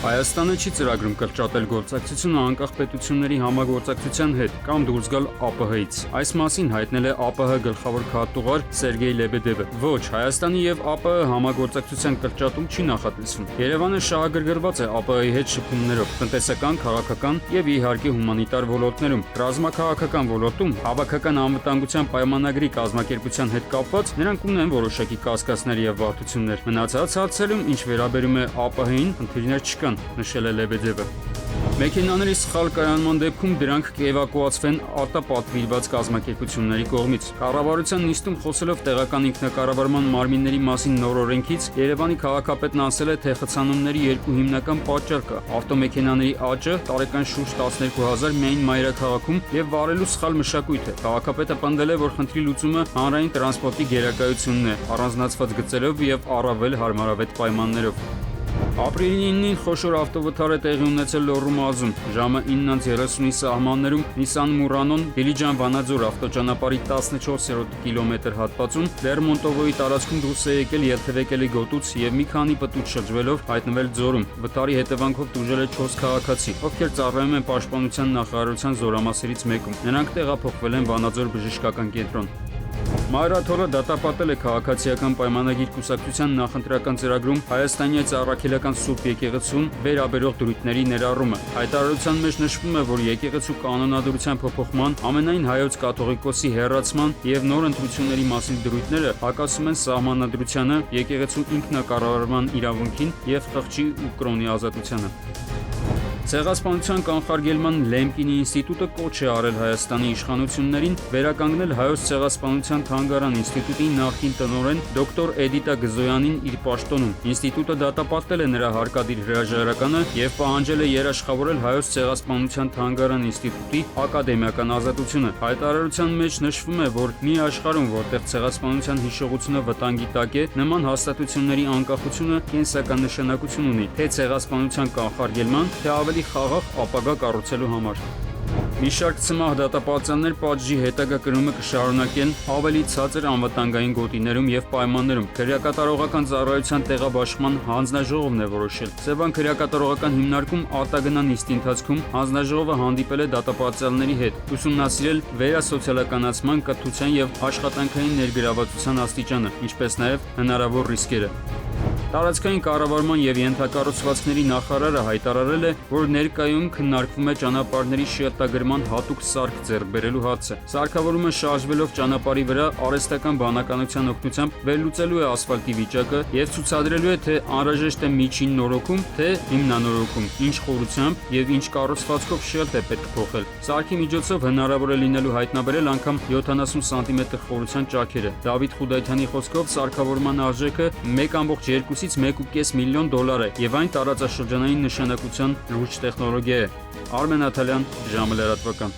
Հայաստանը չի ծրագրում կրճատել գործակցությունը անկախ պետությունների համագործակցության հետ կամ դուրս գալ ԱՊՀ-ից։ Այս մասին հայտնել է ԱՊՀ գլխավոր քարտուղար Սերգեյ Լեբեդևը։ Ոչ, Հայաստանի եւ ԱՊՀ համագործակցության կրճատում չի նախատեսվում։ Երևանը շահագրգռված է ԱՊՀ-ի հետ շփումներով, տնտեսական, քաղաքական եւ իհարկե հումանիտար ոլորտներում։ Ռազմաքաղաքական ոլորտում հավաքական անվտանգության պայմանագրի կազմակերպության հետ կապված նրանք ունեն որոշակի կասկածներ եւ բարդություններ։ Մնացած հարցերում, ինչ վերաբերում է ԱՊՀ-ին, խնդիրներ չկան, նշել է Լեբեդևը։ Մեքենաների սխալ կայանման դեպքում դրանք կէվակուացվեն արտապատվիրված կազմակերպությունների կողմից։ Կառավարության նիստում խոսելով տեղական ինքնակառավարման մարմինների մասին նոր օրենքից, Երևանի քաղաքապետն ասել է, թե խցանումների երկու հիմնական պատճառ կա՝ ավտոմեքենաների աճը, տարեկան շուրջ 12,000 միայն մայրաքաղաքում եւ վարելու սխալ մշակույթ է։ Քաղաքապետը պնդել է, որ խնդրի լուծումը հանրային տրանսպորտի գերակայությունն է, առանձնացված գծերով եւ առավել հարմարավետ պայմաններով։ Ապրիլի 9-ին խոշոր ավտովթար է տեղի ունեցել Լոռու մարզում։ Ժամը 9:30-ի սահմաններում Նիսան Մուրանոն Դիլիջան-Վանաձոր ավտոճանապարհի 14-րդ կիլոմետր հատվածում Լերմոնտովոյի տարածքում դուրս է եկել ելթևեկելի գոտուց եւ մի քանի պտուտ շրջվելով հայտնվել ձորում։ Վթարի հետևանքով տուժել է 4 քաղաքացի, ովքեր ծառայում են Պաշտպանության նախարարության զորամասերից մեկում։ Նրանք տեղափոխվել են Վանաձոր բժշկական կենտրոն։ Մայրաթորը դատապատել է քաղաքացիական պայմանագիր կուսակցության նախընտրական ծրագրում հայաստանյաց առաքելական Սուրբ եկեղեցուն վերաբերող դրույթների ներառումը։ Հայտարարության մեջ նշվում է, որ եկեղեցու կանոնադրության փոփոխման, ամենայն հայոց կաթողիկոսի հեռացման եւ նոր ընտրությունների մասին դրույթները հակասում են սահմանադրությանը, եկեղեցու ինքնակառավարման իրավունքին եւ խղճի ու կրոնի ազատությանը։ Ցեղասպանության կանխարգելման Լեմկինի ինստիտուտը կոչ է արել Հայաստանի իշխանություններին վերականգնել Հայոց ցեղասպանության թանգարան ինստիտուտի նախկին տնօրեն դոկտոր Էդիտա Գզոյանին իր պաշտոնում։ Ինստիտուտը դատապարտել է նրա հարկադիր հրաժարականը եւ պահանջել է երաշխավորել Հայոց ցեղասպանության թանգարան ինստիտուտի ակադեմիական ազատությունը։ Հայտարարության մեջ նշվում է, որ մի աշխարհում, որտեղ ցեղասպանության հիշողությունը վտանգի տակ է, նման հաստատությունների անկախությունը կենսական նշանակություն ունի թե ցեղասպանության կանխարգելման, թե ավելի խաղաղ ապագա կառուցելու համար։ Մի շարք ցմահ դատապարտյալներ պատժի հետագա կրումը կշարունակեն ավելի ցածր անվտանգային գոտիներում եւ պայմաններում։ Քրեակատարողական ծառայության տեղաբաշխման հանձնաժողովն է որոշել։ Սևան քրեակատարողական հիմնարկում արտագնան նիստի ընթացքում հանձնաժողովը հանդիպել է դատապարտյալների հետ, ուսումնասիրել վերասոցիալականացման, կրթության եւ աշխատանքային ներգրավվածության աստիճանը, ինչպես նաեւ հնարավոր ռիսկերը։ Տարածքային կառավարման եւ ենթակառուցվածքների նախարարը հայտարարել է, որ ներկայում քննարկվում է ճանապարհների շերտագրման հատուկ սարք ձեռք բերելու հարցը։ Սարքավորումը շարժվելով ճանապարհի վրա արհեստական բանականության օգնությամբ վերլուծելու է ասֆալտի վիճակը եւ ցուցադրելու է, թե անհրաժեշտ է միջին նորոգում, թե հիմնանորոգում, ինչ խորությամբ եւ ինչ կառուցվածքով շերտ է պետք փոխել։ Սարքի միջոցով հնարավոր է լինելու հայտնաբերել անգամ 70 սանտիմետր խորության ճաքերը։ Դավիթ Խուդայթյանի խոսքով սարքավորման արժեքը 1,2-ից 1,5 միլիոն դոլար է եւ այն տարածաշրջանային նշանակության լուրջ տեխնոլոգիա է։ Արմեն Աթալյան, ժամը լրատվական։